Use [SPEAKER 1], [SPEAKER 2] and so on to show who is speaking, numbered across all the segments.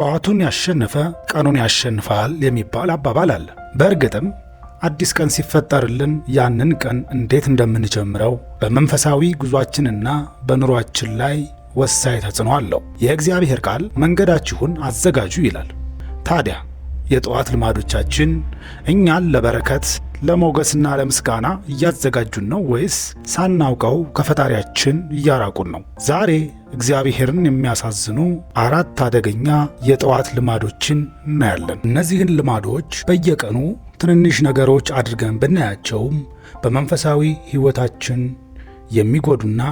[SPEAKER 1] ጠዋቱን ያሸነፈ ቀኑን ያሸንፋል የሚባል አባባል አለ። በእርግጥም አዲስ ቀን ሲፈጠርልን ያንን ቀን እንዴት እንደምንጀምረው በመንፈሳዊ ጉዟችንና በኑሯችን ላይ ወሳኝ ተጽዕኖ አለው። የእግዚአብሔር ቃል መንገዳችሁን አዘጋጁ ይላል። ታዲያ የጠዋት ልማዶቻችን እኛን ለበረከት ለሞገስና ለምስጋና እያዘጋጁን ነው ወይስ ሳናውቀው ከፈጣሪያችን እያራቁን ነው? ዛሬ እግዚአብሔርን የሚያሳዝኑ 4 አደገኛ የጠዋት ልማዶችን እናያለን። እነዚህን ልማዶች በየቀኑ ትንንሽ ነገሮች አድርገን ብናያቸውም በመንፈሳዊ ሕይወታችን የሚጎዱና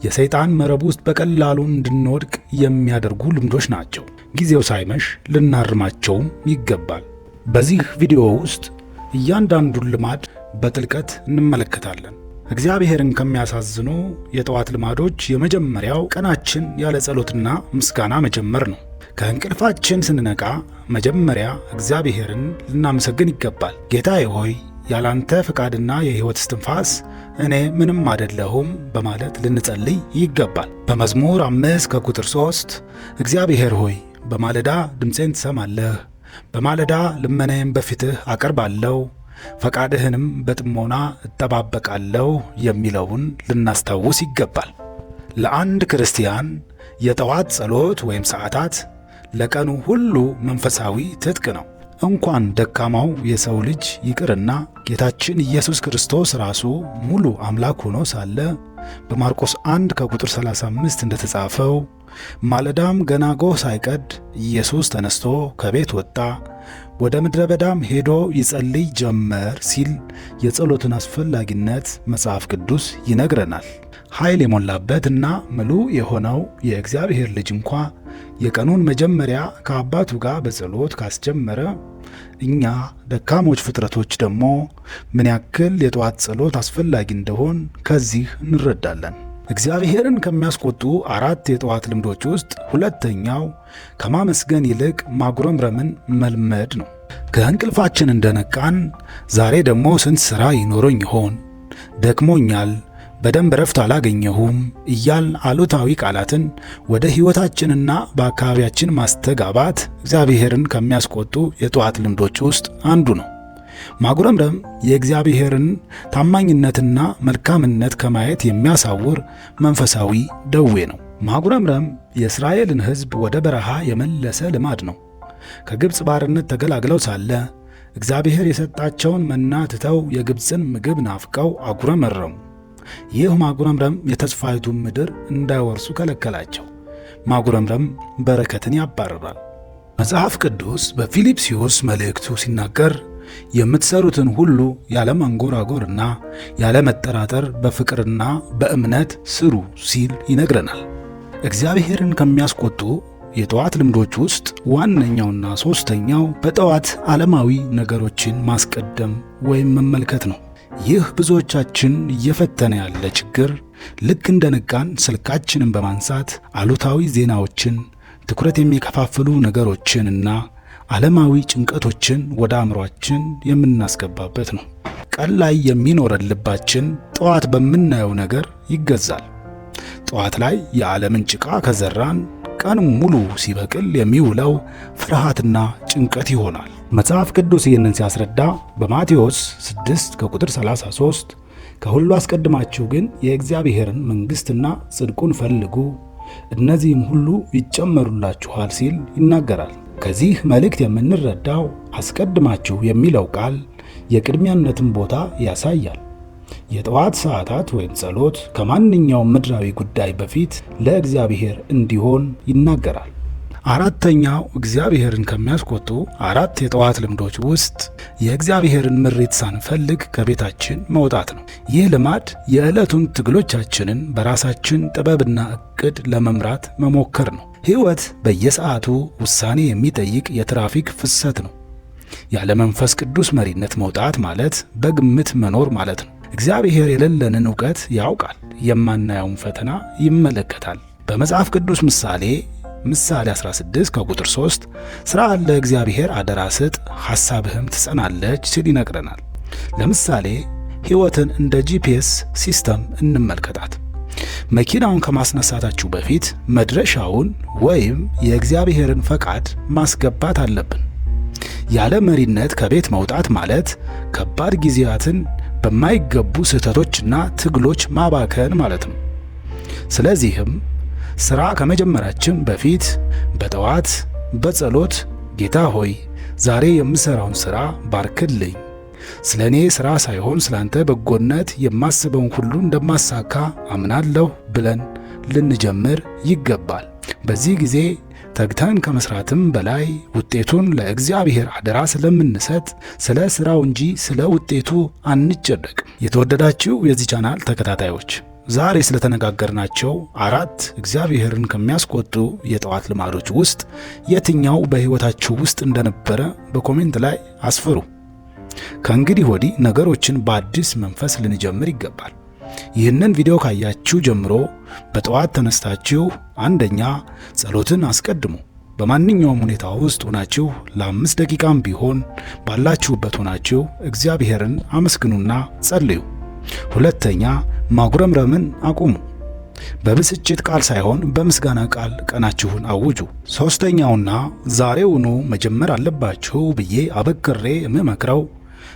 [SPEAKER 1] የሰይጣን መረብ ውስጥ በቀላሉ እንድንወድቅ የሚያደርጉ ልምዶች ናቸው። ጊዜው ሳይመሽ ልናርማቸውም ይገባል። በዚህ ቪዲዮ ውስጥ እያንዳንዱን ልማድ በጥልቀት እንመለከታለን። እግዚአብሔርን ከሚያሳዝኑ የጠዋት ልማዶች የመጀመሪያው ቀናችን ያለ ጸሎትና ምስጋና መጀመር ነው። ከእንቅልፋችን ስንነቃ መጀመሪያ እግዚአብሔርን ልናመሰግን ይገባል። ጌታዬ ሆይ ያላንተ ፈቃድና የሕይወት እስትንፋስ እኔ ምንም አይደለሁም በማለት ልንጸልይ ይገባል። በመዝሙር 5 ከቁጥር 3 እግዚአብሔር ሆይ በማለዳ ድምፄን ትሰማለህ፣ በማለዳ ልመናዬን በፊትህ አቀርባለሁ፣ ፈቃድህንም በጥሞና እጠባበቃለሁ የሚለውን ልናስታውስ ይገባል። ለአንድ ክርስቲያን የጠዋት ጸሎት ወይም ሰዓታት ለቀኑ ሁሉ መንፈሳዊ ትጥቅ ነው። እንኳን ደካማው የሰው ልጅ ይቅርና ጌታችን ኢየሱስ ክርስቶስ ራሱ ሙሉ አምላክ ሆኖ ሳለ በማርቆስ 1 ከቁጥር 35 እንደተጻፈው ማለዳም ገና ጎህ ሳይቀድ ኢየሱስ ተነስቶ ከቤት ወጣ፣ ወደ ምድረ በዳም ሄዶ ይጸልይ ጀመር ሲል የጸሎትን አስፈላጊነት መጽሐፍ ቅዱስ ይነግረናል። ኃይል የሞላበትና ምሉዕ የሆነው የእግዚአብሔር ልጅ እንኳ የቀኑን መጀመሪያ ከአባቱ ጋር በጸሎት ካስጀመረ እኛ ደካሞች ፍጥረቶች ደግሞ ምን ያክል የጠዋት ጸሎት አስፈላጊ እንደሆን ከዚህ እንረዳለን። እግዚአብሔርን ከሚያስቆጡ 4 የጠዋት ልምዶች ውስጥ ሁለተኛው ከማመስገን ይልቅ ማጉረምረምን መልመድ ነው። ከእንቅልፋችን እንደነቃን ዛሬ ደግሞ ስንት ሥራ ይኖረኝ ይሆን፣ ደክሞኛል፣ በደንብ ረፍት አላገኘሁም እያል አሉታዊ ቃላትን ወደ ሕይወታችንና በአካባቢያችን ማስተጋባት እግዚአብሔርን ከሚያስቆጡ የጠዋት ልምዶች ውስጥ አንዱ ነው። ማጉረምረም የእግዚአብሔርን ታማኝነትና መልካምነት ከማየት የሚያሳውር መንፈሳዊ ደዌ ነው። ማጉረምረም የእስራኤልን ሕዝብ ወደ በረሃ የመለሰ ልማድ ነው። ከግብፅ ባርነት ተገላግለው ሳለ እግዚአብሔር የሰጣቸውን መና ትተው የግብፅን ምግብ ናፍቀው አጉረመረሙ። ይህ ማጉረምረም የተስፋይቱን ምድር እንዳይወርሱ ከለከላቸው። ማጉረምረም በረከትን ያባርራል። መጽሐፍ ቅዱስ በፊልጵስዩስ መልእክቱ ሲናገር የምትሰሩትን ሁሉ ያለ ማንጎራጎርና ያለ መጠራጠር በፍቅርና በእምነት ስሩ ሲል ይነግረናል። እግዚአብሔርን ከሚያስቆጡ የጠዋት ልምዶች ውስጥ ዋነኛውና ሦስተኛው በጠዋት ዓለማዊ ነገሮችን ማስቀደም ወይም መመልከት ነው። ይህ ብዙዎቻችን እየፈተነ ያለ ችግር ልክ እንደነቃን ስልካችንን በማንሳት አሉታዊ ዜናዎችን፣ ትኩረት የሚከፋፍሉ ነገሮችንና ዓለማዊ ጭንቀቶችን ወደ አእምሯችን የምናስገባበት ነው። ቀን ላይ የሚኖረን ልባችን ጠዋት በምናየው ነገር ይገዛል። ጠዋት ላይ የዓለምን ጭቃ ከዘራን ቀን ሙሉ ሲበቅል የሚውለው ፍርሃትና ጭንቀት ይሆናል። መጽሐፍ ቅዱስ ይህንን ሲያስረዳ በማቴዎስ 6 ከቁጥር 33 ከሁሉ አስቀድማችሁ ግን የእግዚአብሔርን መንግሥትና ጽድቁን ፈልጉ እነዚህም ሁሉ ይጨመሩላችኋል ሲል ይናገራል። ከዚህ መልእክት የምንረዳው አስቀድማችሁ የሚለው ቃል የቅድሚያነትን ቦታ ያሳያል። የጠዋት ሰዓታት ወይም ጸሎት ከማንኛውም ምድራዊ ጉዳይ በፊት ለእግዚአብሔር እንዲሆን ይናገራል። አራተኛው እግዚአብሔርን ከሚያስቆጡ 4 የጠዋት ልምዶች ውስጥ የእግዚአብሔርን ምሪት ሳንፈልግ ከቤታችን መውጣት ነው። ይህ ልማድ የዕለቱን ትግሎቻችንን በራሳችን ጥበብና ዕቅድ ለመምራት መሞከር ነው። ሕይወት በየሰዓቱ ውሳኔ የሚጠይቅ የትራፊክ ፍሰት ነው። ያለ መንፈስ ቅዱስ መሪነት መውጣት ማለት በግምት መኖር ማለት ነው። እግዚአብሔር የሌለንን ዕውቀት ያውቃል፣ የማናየውን ፈተና ይመለከታል። በመጽሐፍ ቅዱስ ምሳሌ 16 ከቁጥር 3 ሥራህን ለእግዚአብሔር አደራ ስጥ፣ ሐሳብህም ትጸናለች ሲል ይነግረናል። ለምሳሌ ሕይወትን እንደ ጂፒኤስ ሲስተም እንመልከታት። መኪናውን ከማስነሳታችሁ በፊት መድረሻውን ወይም የእግዚአብሔርን ፈቃድ ማስገባት አለብን። ያለ መሪነት ከቤት መውጣት ማለት ከባድ ጊዜያትን በማይገቡ ስህተቶችና ትግሎች ማባከን ማለት ነው። ስለዚህም ሥራ ከመጀመራችን በፊት በጠዋት በጸሎት ጌታ ሆይ ዛሬ የምሠራውን ሥራ ባርክልኝ፣ ስለ እኔ ሥራ ሳይሆን ስለ አንተ በጎነት የማስበውን ሁሉ እንደማሳካ አምናለሁ ብለን ልንጀምር ይገባል። በዚህ ጊዜ ተግተን ከመስራትም በላይ ውጤቱን ለእግዚአብሔር አደራ ስለምንሰጥ ስለ ሥራው እንጂ ስለ ውጤቱ አንጨነቅም። የተወደዳችሁ የዚህ ቻናል ተከታታዮች ዛሬ ስለተነጋገርናቸው 4 እግዚአብሔርን ከሚያስቆጡ የጠዋት ልማዶች ውስጥ የትኛው በሕይወታችሁ ውስጥ እንደነበረ በኮሜንት ላይ አስፍሩ። ከእንግዲህ ወዲህ ነገሮችን በአዲስ መንፈስ ልንጀምር ይገባል። ይህንን ቪዲዮ ካያችሁ ጀምሮ በጠዋት ተነስታችሁ አንደኛ ጸሎትን አስቀድሙ። በማንኛውም ሁኔታ ውስጥ ሆናችሁ ለ5 ደቂቃም ቢሆን ባላችሁበት ሆናችሁ እግዚአብሔርን አመስግኑና ጸልዩ። ሁለተኛ ማጉረምረምን አቁሙ። በብስጭት ቃል ሳይሆን በምስጋና ቃል ቀናችሁን አውጁ። ሶስተኛውና ዛሬውኑ መጀመር አለባችሁ ብዬ አበክሬ የምመክረው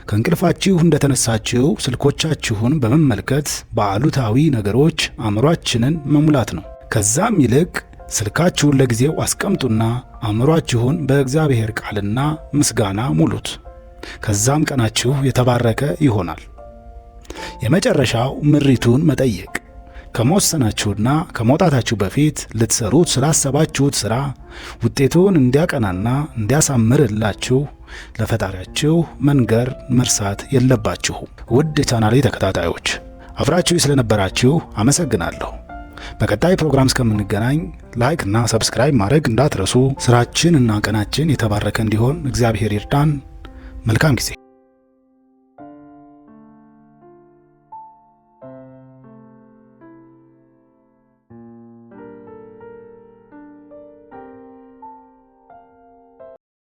[SPEAKER 1] ከእንቅልፋችሁ እንደተነሳችሁ ስልኮቻችሁን በመመልከት በአሉታዊ ነገሮች አእምሯችንን መሙላት ነው። ከዛም ይልቅ ስልካችሁን ለጊዜው አስቀምጡና አእምሯችሁን በእግዚአብሔር ቃልና ምስጋና ሙሉት። ከዛም ቀናችሁ የተባረከ ይሆናል። የመጨረሻው ምሪቱን መጠየቅ። ከመወሰናችሁና ከመውጣታችሁ በፊት ልትሰሩት ስላሰባችሁት ሥራ ውጤቱን እንዲያቀናና እንዲያሳምርላችሁ ለፈጣሪያችሁ መንገር መርሳት የለባችሁም። ውድ የቻናሌ ተከታታዮች አብራችሁ ስለነበራችሁ አመሰግናለሁ። በቀጣይ ፕሮግራም እስከምንገናኝ ላይክ እና ሰብስክራይብ ማድረግ እንዳትረሱ። ስራችን እና ቀናችን የተባረከ እንዲሆን እግዚአብሔር ይርዳን። መልካም ጊዜ